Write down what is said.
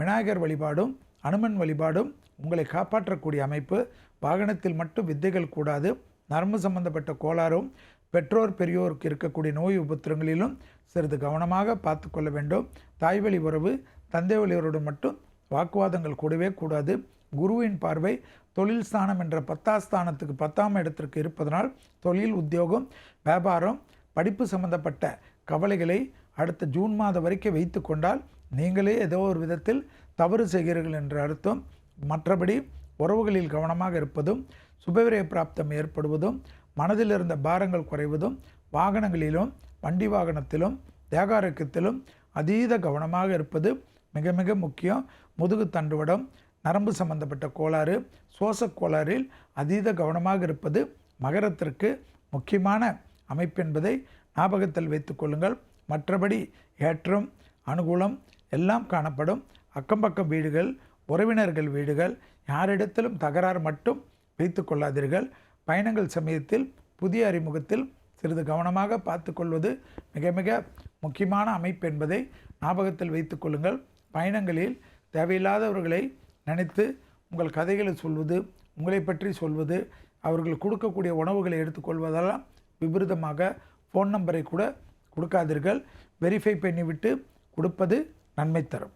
விநாயகர் வழிபாடும் அனுமன் வழிபாடும் உங்களை காப்பாற்றக்கூடிய அமைப்பு. வாகனத்தில் மட்டும் வித்தைகள் கூடாது. நரம்பு சம்பந்தப்பட்ட கோளாறும் பெற்றோர் பெரியோருக்கு இருக்கக்கூடிய நோய் உபத்திரங்களிலும் சிறிது கவனமாக பார்த்து கொள்ள வேண்டும். தாய் வழி உறவு தந்தை வழியோருடன் மட்டும் வாக்குவாதங்கள் கூடவே கூடாது. குருவின் பார்வை தொழில் ஸ்தானம் என்ற 10ஆம் ஸ்தானத்துக்கு 10ஆம் இடத்திற்கு இருப்பதனால் தொழில், உத்தியோகம், வியாபாரம், படிப்பு சம்பந்தப்பட்ட கவலைகளை அடுத்த ஜூன் மாதம் வரைக்கும் வைத்து கொண்டால் நீங்களே ஏதோ ஒரு விதத்தில் தவறு செய்கிறீர்கள் என்ற அர்த்தம். மற்றபடி உறவுகளில் கவனமாக இருப்பதும், சுபவிரய பிராப்தம் ஏற்படுவதும், மனதில் இருந்த பாரங்கள் குறைவதும், வாகனங்களிலும் வண்டி வாகனத்திலும் தேகாரோக்கியத்திலும் அதீத கவனமாக இருப்பது மிக மிக முக்கியம். முதுகு தண்டுவடம், நரம்பு சம்பந்தப்பட்ட கோளாறு, சுவாச கோளாறில் அதீத கவனமாக இருப்பது மகரத்திற்கு முக்கியமான அமைப்பு என்பதை ஞாபகத்தில் வைத்து கொள்ளுங்கள். மற்றபடி ஏற்றம், அனுகூலம் எல்லாம் காணப்படும். அக்கம்பக்கம் வீடுகள், உறவினர்கள் வீடுகள், யாரிடத்திலும் தகராறு மட்டும் வைத்து கொள்ளாதீர்கள். பயணங்கள் சமயத்தில் புதிய அறிமுகத்தில் சிறிது கவனமாக பார்த்து கொள்வது மிக மிக முக்கியமான அமைப்பு என்பதை ஞாபகத்தில் வைத்து கொள்ளுங்கள். பயணங்களில் தேவையில்லாதவர்களை நினைத்து உங்கள் கதைகளை சொல்வது, உங்களை பற்றி சொல்வது, அவர்கள் கொடுக்கக்கூடிய உணவுகளை எடுத்துக்கொள்வதெல்லாம் விபரீதமாக ஃபோன் நம்பரை கூட கொடுக்காதீர்கள். வெரிஃபை பண்ணிவிட்டு கொடுப்பது நன்மை தரும்.